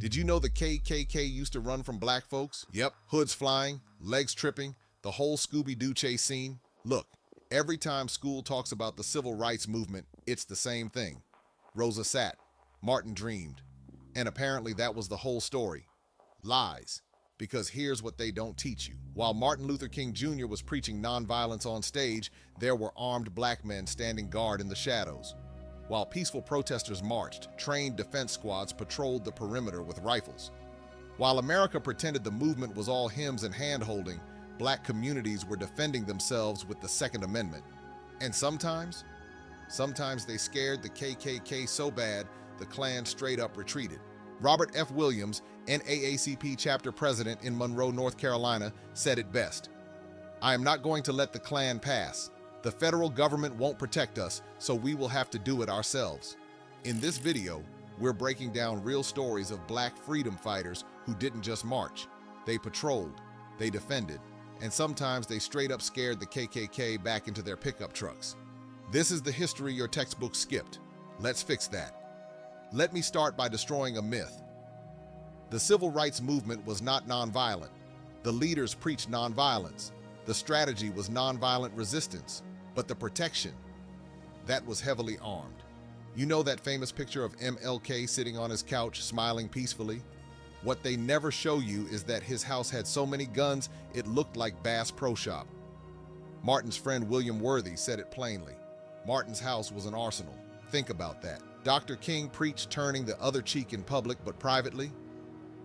Did you know the KKK used to run from black folks? Yep, hoods flying, legs tripping, the whole Scooby-Doo chase scene. Look, every time school talks about the civil rights movement, it's the same thing. Rosa sat, Martin dreamed, and apparently that was the whole story. Lies. Because here's what they don't teach you. While Martin Luther King Jr. was preaching nonviolence on stage, there were armed black men standing guard in the shadows. While peaceful protesters marched, trained defense squads patrolled the perimeter with rifles. While America pretended the movement was all hymns and hand-holding, black communities were defending themselves with the Second Amendment. And sometimes they scared the KKK so bad, the Klan straight up retreated. Robert F. Williams, NAACP chapter president in Monroe, North Carolina, said it best. "I am not going to let the Klan pass. The federal government won't protect us, so we will have to do it ourselves." In this video, we're breaking down real stories of black freedom fighters who didn't just march. They patrolled, they defended, and sometimes they straight up scared the KKK back into their pickup trucks. This is the history your textbook skipped. Let's fix that. Let me start by destroying a myth. The civil rights movement was not nonviolent. The leaders preached nonviolence. The strategy was nonviolent resistance, but the protection, that was heavily armed. You know that famous picture of MLK sitting on his couch, smiling peacefully? What they never show you is that his house had so many guns, it looked like Bass Pro Shop. Martin's friend William Worthy said it plainly. Martin's house was an arsenal. Think about that. Dr. King preached turning the other cheek in public, but privately,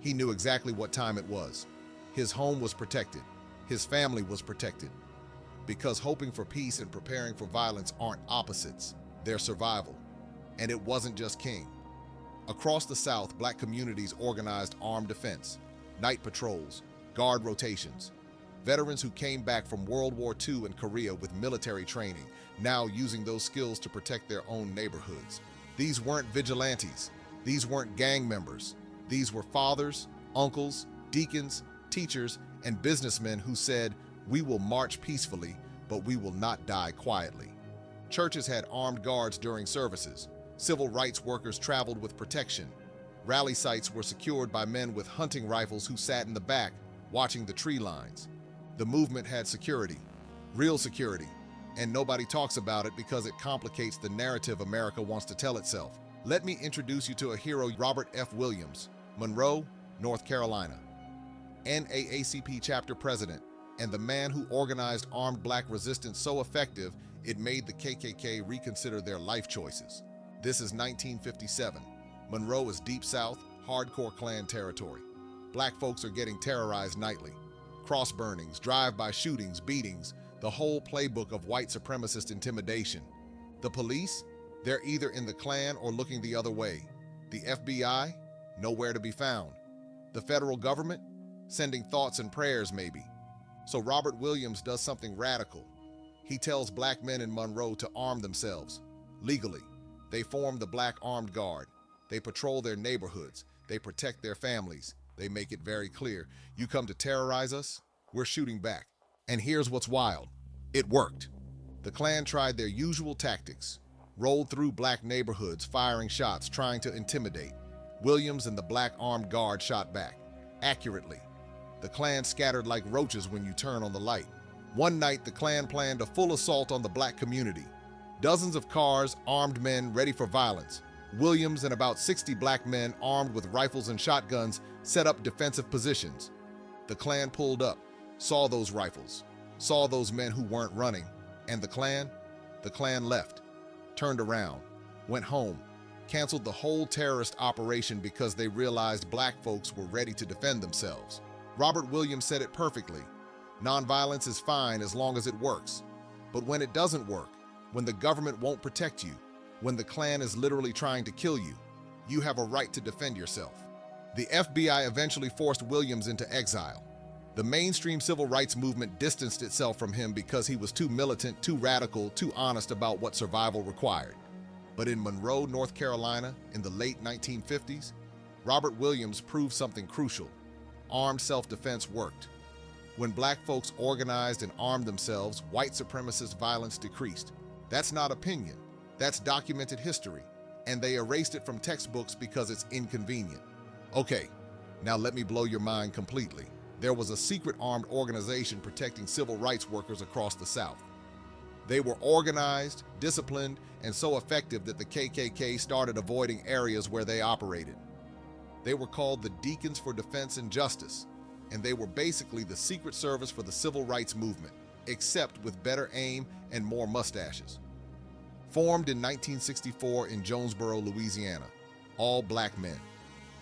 he knew exactly what time it was. His home was protected. His family was protected. Because hoping for peace and preparing for violence aren't opposites, they're survival. And it wasn't just King. Across the South, black communities organized armed defense, night patrols, guard rotations. Veterans who came back from World War II and Korea with military training, now using those skills to protect their own neighborhoods. These weren't vigilantes. These weren't gang members. These were fathers, uncles, deacons, teachers, and businessmen who said, "We will march peacefully, but we will not die quietly." Churches had armed guards during services. Civil rights workers traveled with protection. Rally sites were secured by men with hunting rifles who sat in the back, watching the tree lines. The movement had security, real security, and nobody talks about it because it complicates the narrative America wants to tell itself. Let me introduce you to a hero, Robert F. Williams, Monroe, North Carolina, NAACP chapter president, and the man who organized armed black resistance so effective it made the KKK reconsider their life choices. This is 1957. Monroe is Deep South, hardcore Klan territory. Black folks are getting terrorized nightly. Cross burnings, drive-by shootings, beatings, the whole playbook of white supremacist intimidation. The police? They're either in the Klan or looking the other way. The FBI? Nowhere to be found. The federal government? Sending thoughts and prayers, maybe. So Robert Williams does something radical. He tells black men in Monroe to arm themselves, legally. They form the Black Armed Guard. They patrol their neighborhoods. They protect their families. They make it very clear, you come to terrorize us, we're shooting back. And here's what's wild. It worked. The Klan tried their usual tactics, rolled through black neighborhoods, firing shots, trying to intimidate. Williams and the Black Armed Guard shot back, accurately. The Klan scattered like roaches when you turn on the light. One night, the Klan planned a full assault on the black community. Dozens of cars, armed men ready for violence. Williams and about 60 black men armed with rifles and shotguns set up defensive positions. The Klan pulled up, saw those rifles, saw those men who weren't running, and the Klan left, turned around, went home, canceled the whole terrorist operation because they realized black folks were ready to defend themselves. Robert Williams said it perfectly. Nonviolence is fine as long as it works. But when it doesn't work, when the government won't protect you, when the Klan is literally trying to kill you, you have a right to defend yourself. The FBI eventually forced Williams into exile. The mainstream civil rights movement distanced itself from him because he was too militant, too radical, too honest about what survival required. But in Monroe, North Carolina, in the late 1950s, Robert Williams proved something crucial. Armed self-defense worked. When black folks organized and armed themselves, white supremacist violence decreased. That's not opinion. That's documented history. And they erased it from textbooks because it's inconvenient. Okay, now let me blow your mind completely. There was a secret armed organization protecting civil rights workers across the South. They were organized, disciplined, and so effective that the KKK started avoiding areas where they operated. They were called the Decons for Defense and Justice, and they were basically the Secret Service for the civil rights movement, except with better aim and more mustaches. Formed in 1964 in Jonesboro, Louisiana, all black men.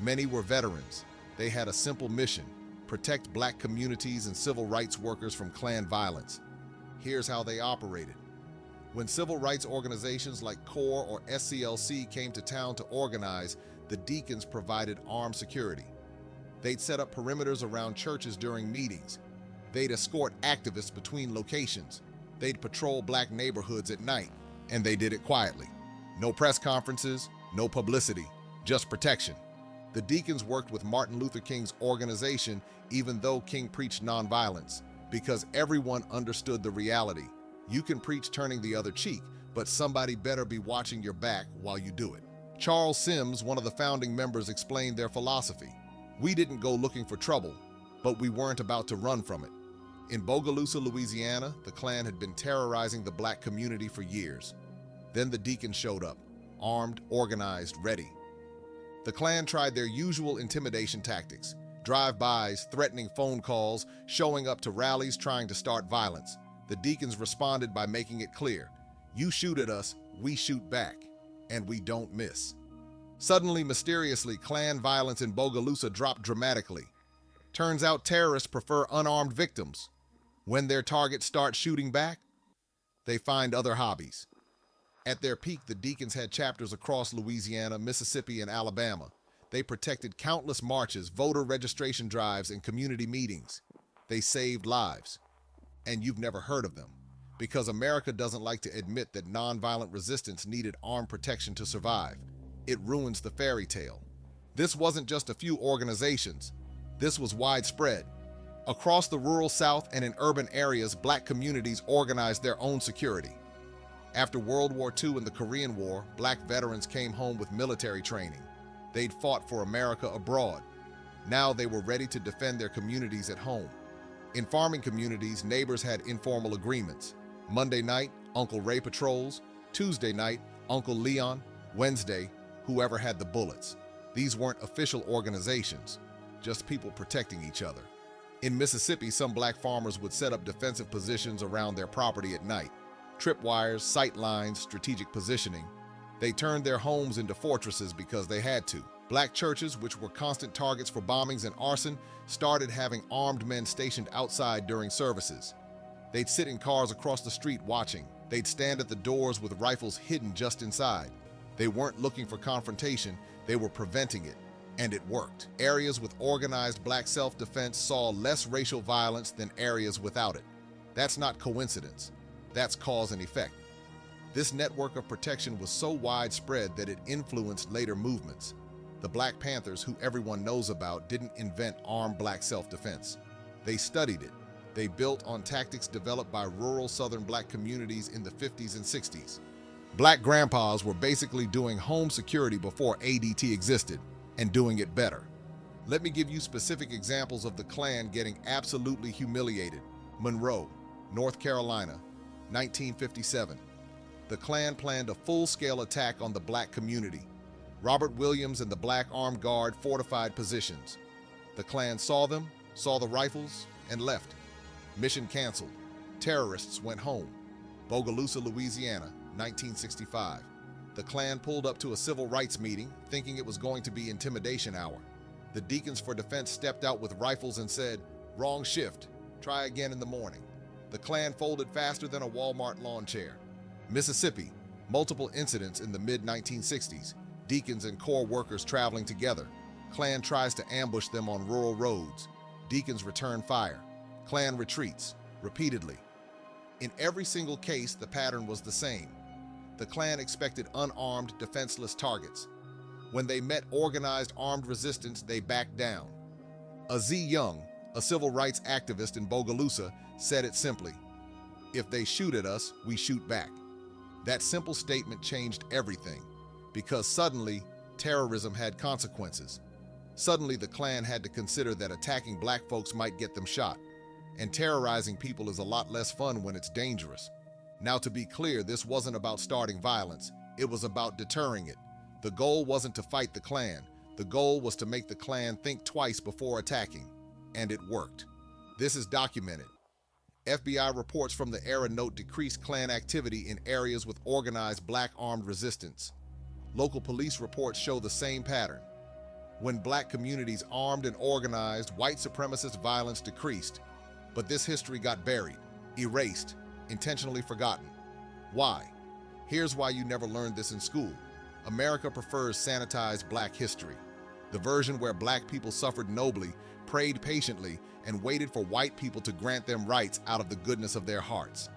Many were veterans. They had a simple mission: protect black communities and civil rights workers from Klan violence. Here's how they operated. When civil rights organizations like CORE or SCLC came to town to organize, the Decons provided armed security. They'd set up perimeters around churches during meetings. They'd escort activists between locations. They'd patrol black neighborhoods at night, and they did it quietly. No press conferences, no publicity, just protection. The Decons worked with Martin Luther King's organization even though King preached nonviolence, because everyone understood the reality. You can preach turning the other cheek, but somebody better be watching your back while you do it. Charles Sims, one of the founding members, explained their philosophy. We didn't go looking for trouble, but we weren't about to run from it. In Bogalusa, Louisiana, the Klan had been terrorizing the black community for years. Then the Decons showed up, armed, organized, ready. The Klan tried their usual intimidation tactics: drive-bys, threatening phone calls, showing up to rallies trying to start violence. The Decons responded by making it clear: you shoot at us, we shoot back, and we don't miss. Suddenly, mysteriously, Klan violence in Bogalusa dropped dramatically. Turns out terrorists prefer unarmed victims. When their targets start shooting back, they find other hobbies. At their peak, the Decons had chapters across Louisiana, Mississippi, and Alabama. They protected countless marches, voter registration drives, and community meetings. They saved lives. And you've never heard of them, because America doesn't like to admit that nonviolent resistance needed armed protection to survive. It ruins the fairy tale. This wasn't just a few organizations. This was widespread. Across the rural South and in urban areas, black communities organized their own security. After World War II and the Korean War, black veterans came home with military training. They'd fought for America abroad. Now they were ready to defend their communities at home. In farming communities, neighbors had informal agreements. Monday night, Uncle Ray patrols. Tuesday night, Uncle Leon. Wednesday, whoever had the bullets. These weren't official organizations, just people protecting each other. In Mississippi, some black farmers would set up defensive positions around their property at night. Tripwires, sight lines, strategic positioning. They turned their homes into fortresses because they had to. Black churches, which were constant targets for bombings and arson, started having armed men stationed outside during services. They'd sit in cars across the street watching. They'd stand at the doors with rifles hidden just inside. They weren't looking for confrontation, they were preventing it. And it worked. Areas with organized black self-defense saw less racial violence than areas without it. That's not coincidence. That's cause and effect. This network of protection was so widespread that it influenced later movements. The Black Panthers, who everyone knows about, didn't invent armed black self-defense. They studied it. They built on tactics developed by rural Southern black communities in the 50s and 60s. Black grandpas were basically doing home security before ADT existed, and doing it better. Let me give you specific examples of the Klan getting absolutely humiliated. Monroe, North Carolina, 1957. The Klan planned a full-scale attack on the black community. Robert Williams and the Black Armed Guard fortified positions. The Klan saw them, saw the rifles, and left. Mission canceled. Terrorists went home. Bogalusa, Louisiana, 1965. The Klan pulled up to a civil rights meeting, thinking it was going to be intimidation hour. The Decons for Defense stepped out with rifles and said, "Wrong shift. Try again in the morning." The Klan folded faster than a Walmart lawn chair. Mississippi, multiple incidents in the mid-1960s. Decons and Corps workers traveling together. Klan tries to ambush them on rural roads. Decons return fire. Klan retreats, repeatedly. In every single case, the pattern was the same. The Klan expected unarmed, defenseless targets. When they met organized armed resistance, they backed down. Z. Young, a civil rights activist in Bogalusa, said it simply: "If they shoot at us, we shoot back." That simple statement changed everything, because suddenly, terrorism had consequences. Suddenly, the Klan had to consider that attacking black folks might get them shot, and terrorizing people is a lot less fun when it's dangerous. Now, to be clear, this wasn't about starting violence, it was about deterring it. The goal wasn't to fight the Klan, the goal was to make the Klan think twice before attacking, and it worked. This is documented. FBI reports from the era note decreased Klan activity in areas with organized black armed resistance. Local police reports show the same pattern. When black communities armed and organized, white supremacist violence decreased. But this history got buried, erased, intentionally forgotten. Why? Here's why you never learned this in school. America prefers sanitized black history. The version where black people suffered nobly, prayed patiently, and waited for white people to grant them rights out of the goodness of their hearts.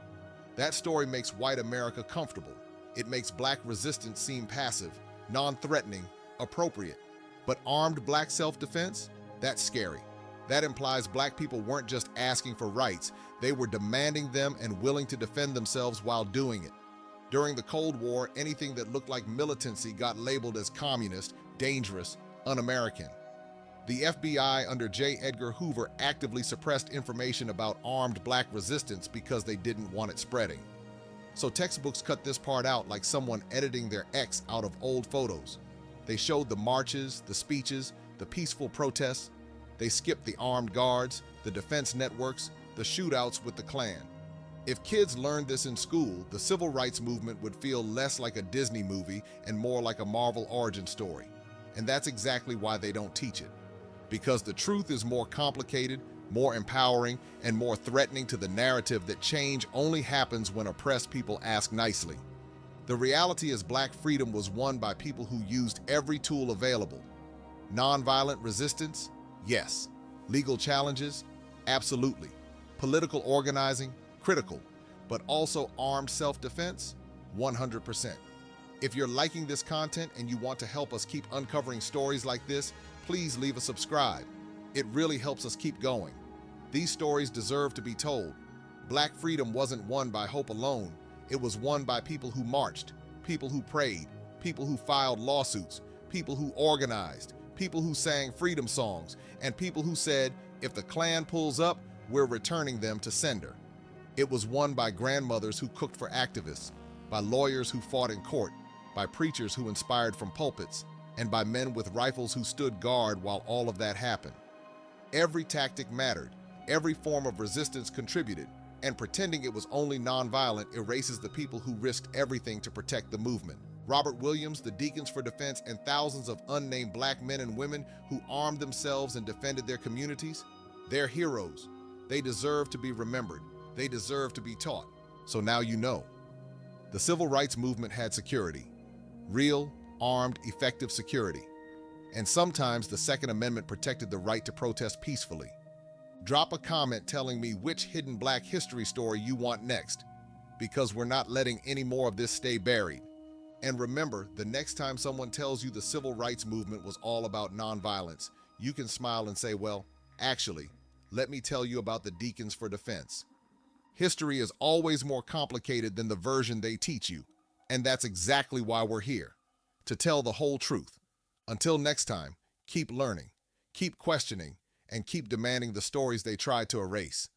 That story makes white America comfortable. It makes black resistance seem passive, non-threatening, appropriate. But armed black self-defense? That's scary. That implies black people weren't just asking for rights, they were demanding them and willing to defend themselves while doing it. During the Cold War, anything that looked like militancy got labeled as communist, dangerous, un-American. The FBI under J. Edgar Hoover actively suppressed information about armed black resistance because they didn't want it spreading. So textbooks cut this part out like someone editing their X out of old photos. They showed the marches, the speeches, the peaceful protests. They skipped the armed guards, the defense networks, the shootouts with the Klan. If kids learned this in school, the civil rights movement would feel less like a Disney movie and more like a Marvel origin story. And that's exactly why they don't teach it. Because the truth is more complicated, more empowering, and more threatening to the narrative that change only happens when oppressed people ask nicely. The reality is black freedom was won by people who used every tool available. Nonviolent resistance? Yes. Legal challenges? Absolutely. Political organizing? Critical. But also armed self-defense? 100%. If you're liking this content and you want to help us keep uncovering stories like this, please leave a subscribe. It really helps us keep going. These stories deserve to be told. Black freedom wasn't won by hope alone. It was won by people who marched, people who prayed, people who filed lawsuits, people who organized, people who sang freedom songs, and people who said, if the Klan pulls up, we're returning them to sender. It was won by grandmothers who cooked for activists, by lawyers who fought in court, by preachers who inspired from pulpits, and by men with rifles who stood guard while all of that happened. Every tactic mattered, every form of resistance contributed, and pretending it was only nonviolent erases the people who risked everything to protect the movement. Robert Williams, the Decons for Defense, and thousands of unnamed black men and women who armed themselves and defended their communities, they're heroes. They deserve to be remembered. They deserve to be taught. So now you know. The civil rights movement had security. Real, armed, effective security. And sometimes the Second Amendment protected the right to protest peacefully. Drop a comment telling me which hidden black history story you want next, because we're not letting any more of this stay buried. And remember, the next time someone tells you the civil rights movement was all about nonviolence, you can smile and say, well, actually, let me tell you about the Decons for Defense. History is always more complicated than the version they teach you, and that's exactly why we're here, to tell the whole truth. Until next time, keep learning, keep questioning, and keep demanding the stories they tried to erase.